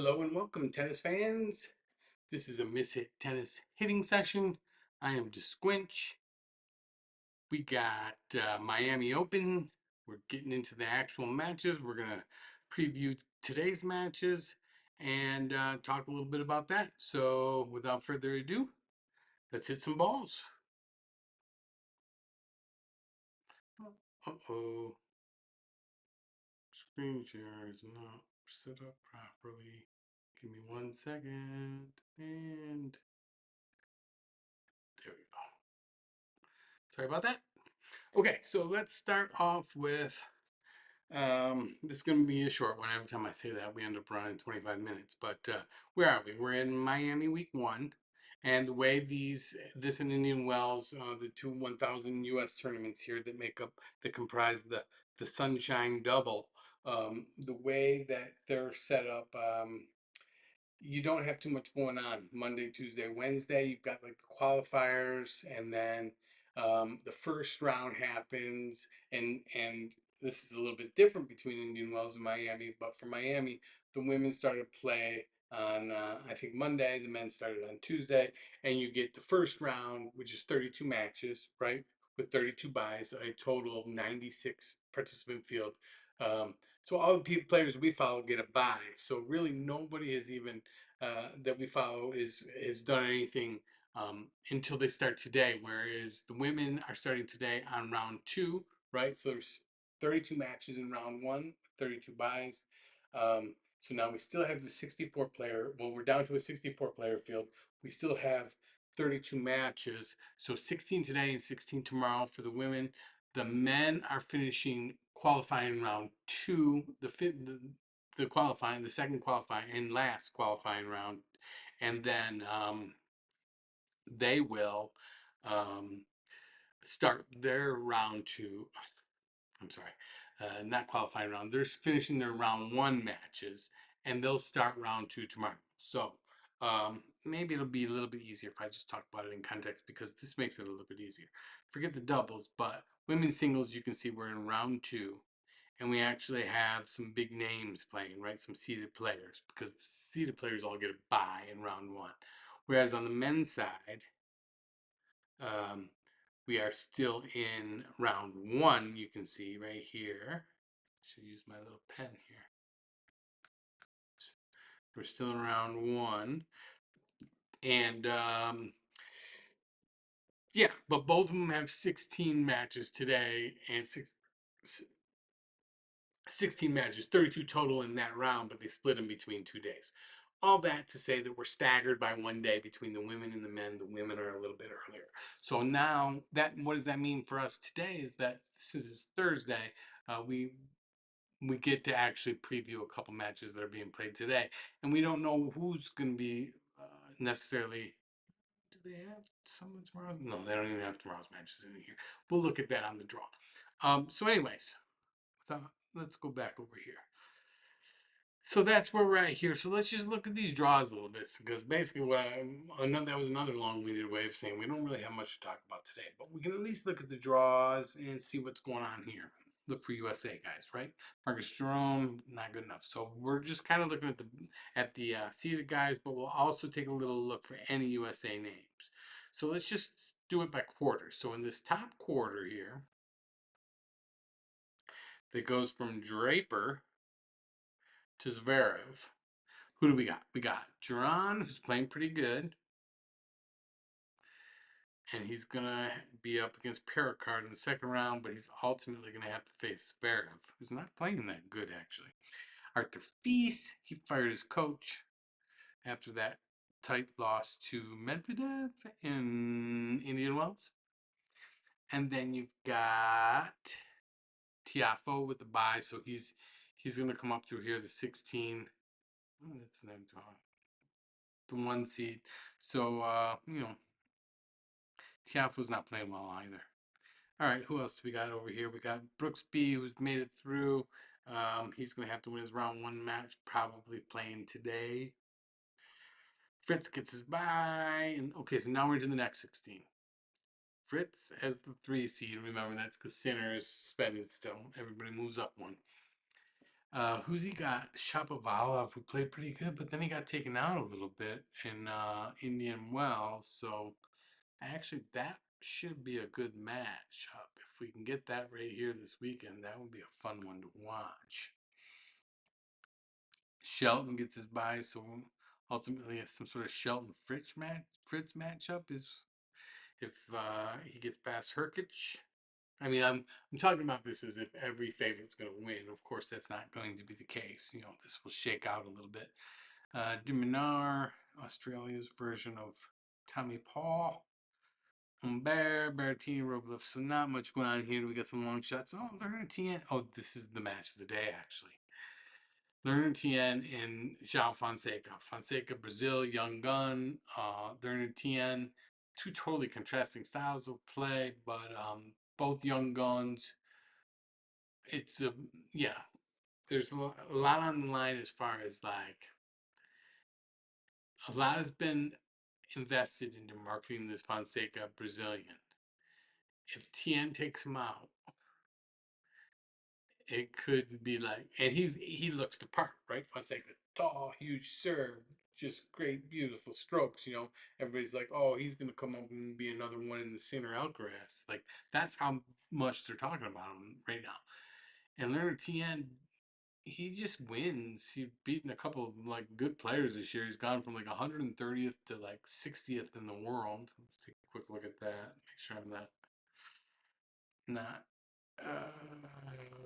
Hello and welcome, tennis fans. This is a Miss Hit Tennis hitting session. I am DeSquinch. We got Miami Open. We're getting into the actual matches. We're going to preview today's matches and talk a little bit about that. So, without further ado, let's hit some balls. Uh-oh. Screen share is not set up properly. Give me 1 second. And there we go. Sorry about that. Okay, so let's start off with this is going to be a short one. Every time I say that, we end up running 25 minutes. But where are we? We're in Miami week 1. And the way this and Indian Wells, the two 1,000 U.S. tournaments here that comprise the Sunshine Double, the way that they're set up, you don't have too much going on Monday, Tuesday, Wednesday. You've got like the qualifiers, and then the first round happens, and this is a little bit different between Indian Wells and Miami. But for Miami, the women started play on I think Monday. The men started on Tuesday, and you get the first round, which is 32 matches, right? With 32 buys, a total of 96 participant field. So all the players we follow get a bye. So really, nobody has even that we follow is done anything until they start today. Whereas the women are starting today on round 2, right? So there's 32 matches in round 1, 32 buys. So now we still have the 64 player. Well, we're down to a 64 player field. We still have 32 matches. So 16 today and 16 tomorrow for the women. The men are finishing qualifying round 2, the qualifying, the second qualifying and last qualifying round, and then they will um, start their round 2. I'm sorry, not qualifying round. They're finishing their round 1 matches, and they'll start round 2 tomorrow. So maybe it'll be a little bit easier if I just talk about it in context, because this makes it a little bit easier. Forget the doubles, but women's singles, you can see we're in round 2, and we actually have some big names playing, right? Some seeded players, because the seeded players all get a bye in round 1. Whereas on the men's side, um, we are still in round 1. You can see right here. Should use my little pen here. We're still in round 1, and yeah, but both of them have 16 matches today, and 16 matches, 32 total in that round, but they split them between 2 days. All that to say that we're staggered by 1 day between the women and the men. The women are a little bit earlier. So now what does that mean for us today is that this is Thursday. We get to actually preview a couple matches that are being played today, and we don't know who's going to be necessarily. Do they have someone tomorrow? No, they don't even have tomorrow's matches in here. We'll look at that on the draw. So, anyways, let's go back over here. So that's where we're at here. So let's just look at these draws a little bit, because basically that was another long-winded way of saying we don't really have much to talk about today, but we can at least look at the draws and see what's going on here. Look for USA guys, right? Marcus Jerome, not good enough. So we're just kind of looking at the seeded guys, but we'll also take a little look for any USA names. So let's just do it by quarter. So in this top quarter here, that goes from Draper to Zverev. Who do we got? We got Duran, who's playing pretty good. And he's going to be up against Perricard in the second round, but he's ultimately going to have to face Zverev, who's not playing that good, actually. Arthur Fils, he fired his coach after that tight loss to Medvedev in Indian Wells. And then you've got Tiafoe with the bye, so he's going to come up through here, the 16. Oh, that's not the 1 seed. So, Tiafoe's not playing well either. All right, who else do we got over here? We got Brooksby, who's made it through. He's going to have to win his round 1 match, probably playing today. Fritz gets his bye. And okay, so now we're into the next 16. Fritz as the 3 seed. Remember, that's because Sinner is suspended still. Everybody moves up 1. Who's he got? Shapovalov, who played pretty good, but then he got taken out a little bit in Indian Wells. So actually, that should be a good matchup. If we can get that right here this weekend, that would be a fun one to watch. Shelton gets his bye, so ultimately it's some sort of Shelton Fritz matchup is if he gets past Herkic. I mean, I'm talking about this as if every favorite's going to win. Of course, that's not going to be the case. You know, this will shake out a little bit. Diminar, Australia's version of Tommy Paul. Humbert, Berrettini, Roblev. So not much going on here. We got some long shots. Oh, Lerner Tien. Oh, this is the match of the day, actually. Lerner Tien and João Fonseca. Fonseca, Brazil, young gun. Lerner Tien, two totally contrasting styles of play, but both young guns. It's a yeah. There's a lot on the line as far as like a lot has been invested into marketing this Fonseca Brazilian. If Tien takes him out, it could be like, and he looks the part, right? Fonseca, tall, huge serve, just great, beautiful strokes. You know, everybody's like, oh, he's gonna come up and be another one in the center Alcaraz. Like that's how much they're talking about him right now. And Leonard Tien, he just wins. He's beaten a couple of like good players this year. He's gone from like 130th to like 60th in the world. Let's take a quick look at that. Make sure I'm not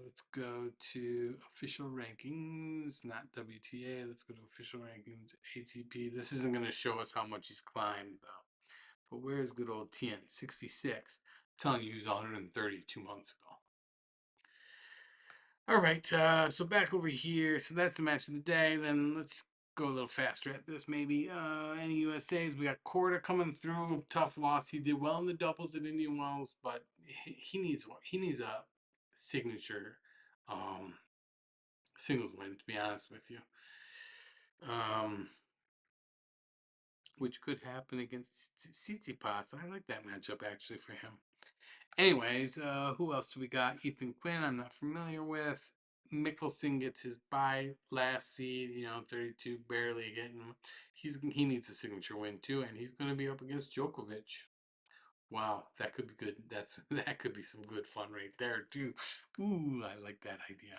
let's go to official rankings, not WTA. Let's go to official rankings, ATP. This isn't going to show us how much he's climbed, though. But where's good old Tien? 66. I'm telling you, he was 130 2 months ago. All right, so back over here. So that's the match of the day. Then let's go a little faster at this, maybe. Any USAs? We got Korda coming through. Tough loss. He did well in the doubles at Indian Wells, but he needs one. He needs a signature um, singles win, to be honest with you. Um, which could happen against Tsitsipas. I like that matchup actually for him. Anyways, who else do we got? Ethan Quinn, I'm not familiar with. Mickelson gets his bye last seed, 32, barely getting. He needs a signature win too, and he's going to be up against Djokovic. Wow, that could be good. That could be some good fun right there too. Ooh, I like that idea.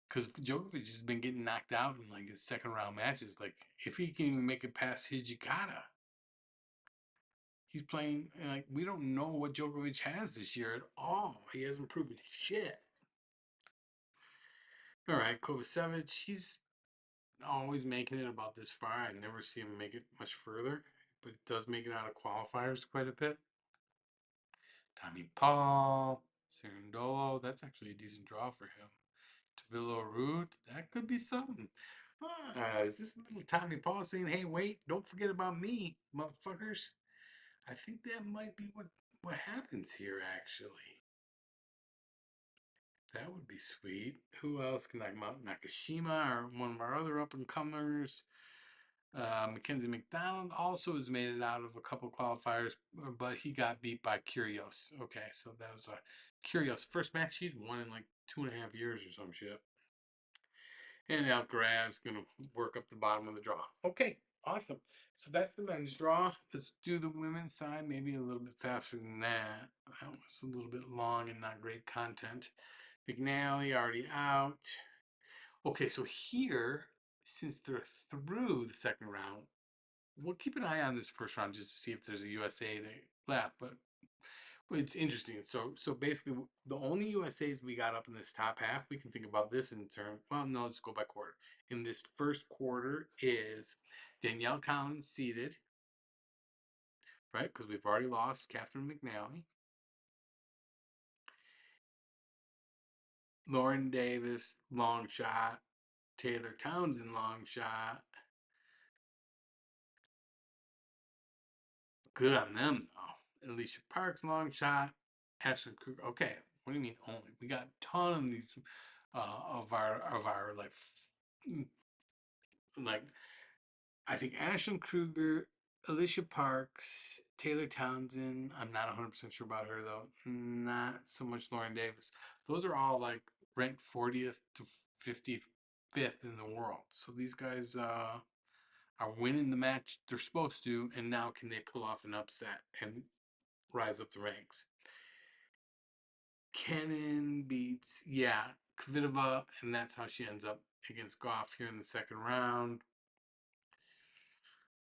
Because Djokovic has been getting knocked out in like his second round matches. Like if he can even make it past Hijikata, he's playing like we don't know what Djokovic has this year at all. He hasn't proven shit. All right, Kovacevic, he's always making it about this far. I never see him make it much further, but he does make it out of qualifiers quite a bit. Tommy Paul, Cerundolo, that's actually a decent draw for him. Tavilo Root, that could be something. Is this little Tommy Paul saying, "Hey, wait, don't forget about me, motherfuckers"? I think that might be what happens here. Actually, that would be sweet. Who else can knock him out? Nakashima or one of our other up and comers. Mackenzie McDonald also has made it out of a couple qualifiers, but he got beat by Kyrgios. Okay, so that was a Kyrgios first match he's won in like 2.5 years or some shit. And Alcaraz going to work up the bottom of the draw. Okay, awesome. So that's the men's draw. Let's do the women's side, maybe a little bit faster than that. That was a little bit long and not great content. McNally already out. Okay, so here, since they're through the second round, we'll keep an eye on this first round just to see if there's a USA left. But it's interesting. So basically, the only USAs we got up in this top half, we can think about this in terms. Well, no, let's go by quarter. In this first quarter is Danielle Collins seeded, right? Because we've already lost Catherine McNally, Lauren Davis, long shot, Taylor Townsend, long shot. Good on them though. Alicia Parks, long shot. Ashley Kruger. Okay, what do you mean only? We got a ton of these of our like I think Ashton Kruger, Alicia Parks, Taylor Townsend. I'm not 100% sure about her though. Not so much Lauren Davis. Those are all like ranked 40th to 55th in the world. So these guys are winning the match they're supposed to, and now can they pull off an upset and rise up the ranks? Kenin beats, yeah, Kvitova, and that's how she ends up against Goff here in the second round.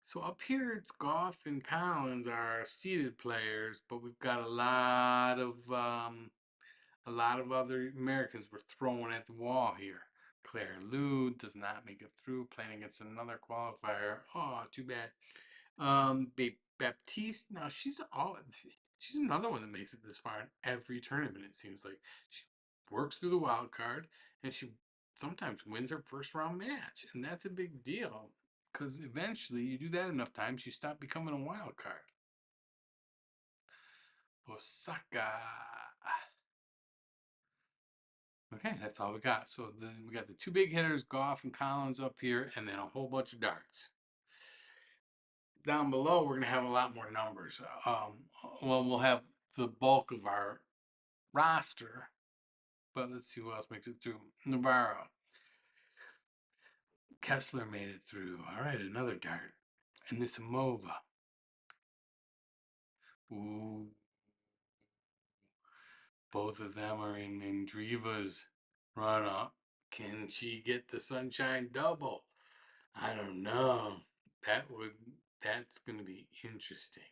So up here, it's Goff and Collins are seeded players, but we've got a lot of other Americans we're throwing at the wall here. Claire Liu does not make it through, playing against another qualifier. Oh, too bad. Baptiste, now she's another one that makes it this far in every tournament. It seems like she works through the wild card, and she sometimes wins her first round match, and that's a big deal because eventually you do that enough times, you stop becoming a wild card. Osaka. Okay, that's all we got. So then we got the two big hitters, Goff and Collins up here, and then a whole bunch of darts. Down below, we're going to have a lot more numbers. Well, we'll have the bulk of our roster, but let's see who else makes it through. Navarro. Kessler made it through. All right, another dart. Anisimova. Ooh. Both of them are in Andreeva's run-up. Can she get the sunshine double? I don't know. That's gonna be interesting.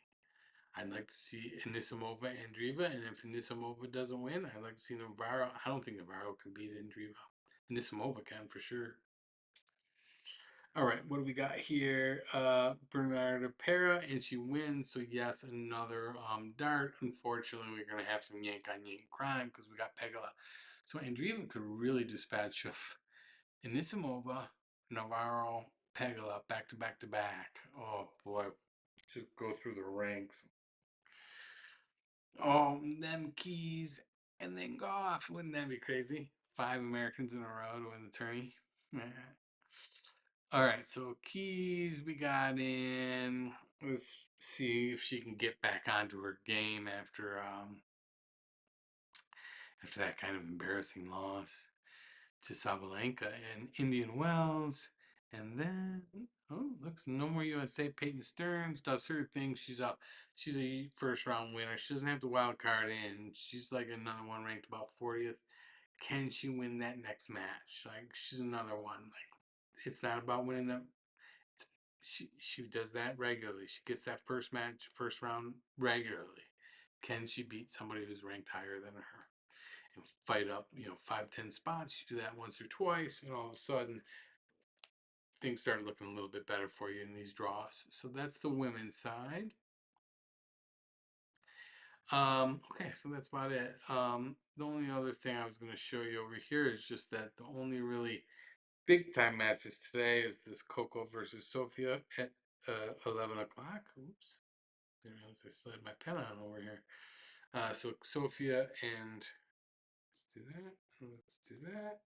I'd like to see Anisimova Andreeva, and if Anisimova doesn't win, I'd like to see Navarro. I don't think Navarro can beat Andreeva. Anisimova can for sure. All right, what do we got here? Bernarda Pera, and she wins. So yes, another dart. Unfortunately, we're gonna have some yank on yank crime because we got Pegula. So Andreeva could really dispatch of Anisimova, Navarro, Pegula back to back to back. Oh boy, just go through the ranks. Oh, them keys and then go off. Wouldn't that be crazy? 5 Americans in a row to win the tourney. All right, so keys we got in. Let's see if she can get back onto her game after that kind of embarrassing loss to Sabalenka and Indian Wells. And then, oh, looks no more USA. Peyton Stearns does her thing. She's up. She's a first round winner. She doesn't have the wild card in. She's like another one ranked about 40th. Can she win that next match? Like, she's another one. Like, it's not about winning them. She does that regularly. She gets that first round regularly. Can she beat somebody who's ranked higher than her? And fight up, 5, 10 spots. You do that once or twice, and all of a sudden things start looking a little bit better for you in these draws. So that's the women's side. Okay, so that's about it. The only other thing I was going to show you over here is just that the only really big time matches today is this Coco versus Sofia at 11 o'clock. Oops. Didn't realize I slid my pen on over here. So Sofia and let's do that. Let's do that.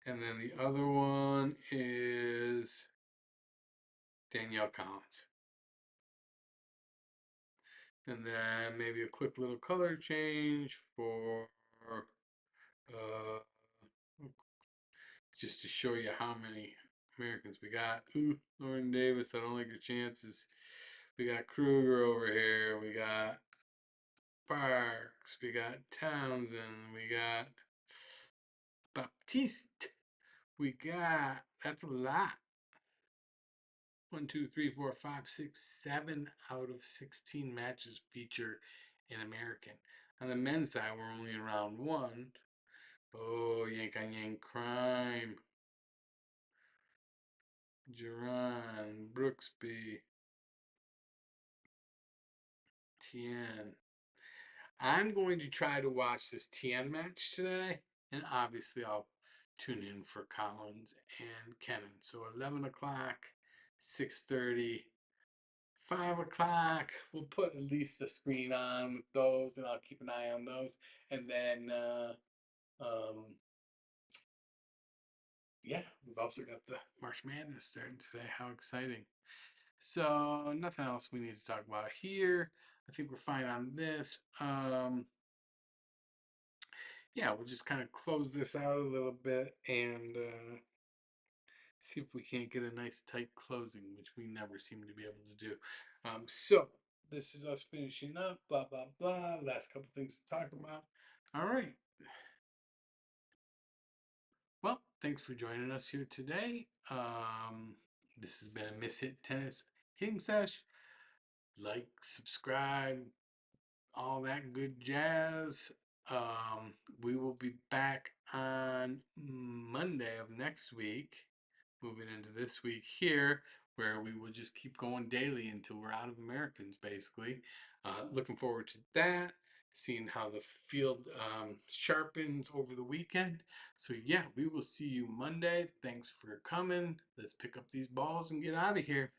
And then the other one is Danielle Collins. And then maybe a quick little color change for just to show you how many Americans we got. Ooh, Lauren Davis, I don't like your chances. We got Kruger over here. We got Parks. We got Townsend. We got Baptiste. We got, that's a lot. 1, 2, 3, 4, 5, 6, 7 out of 16 matches feature an American. On the men's side, we're only in round 1. Oh, yank on yank crime. Duran, Brooksby, Tien. I'm going to try to watch this Tien match today, and obviously I'll tune in for Collins and Kenin. So 11 o'clock, 6:30, 5 o'clock. We'll put at least a screen on with those, and I'll keep an eye on those. And then, yeah, we've also got the March Madness starting today. How exciting! So nothing else we need to talk about here. I think we're fine on this. yeah, we'll just kind of close this out a little bit and see if we can't get a nice tight closing, which we never seem to be able to do. So this is us finishing up, blah, blah, blah. Last couple things to talk about. All right. Well, thanks for joining us here today. This has been a Miss Hit Tennis Hitting Sesh. Like, subscribe, all that good jazz. Um, we will be back on Monday of next week, moving into this week here, where we will just keep going daily until we're out of Americans, basically. Looking forward to that, seeing how the field sharpens over the weekend. So, yeah, we will see you Monday. Thanks for coming. Let's pick up these balls and get out of here.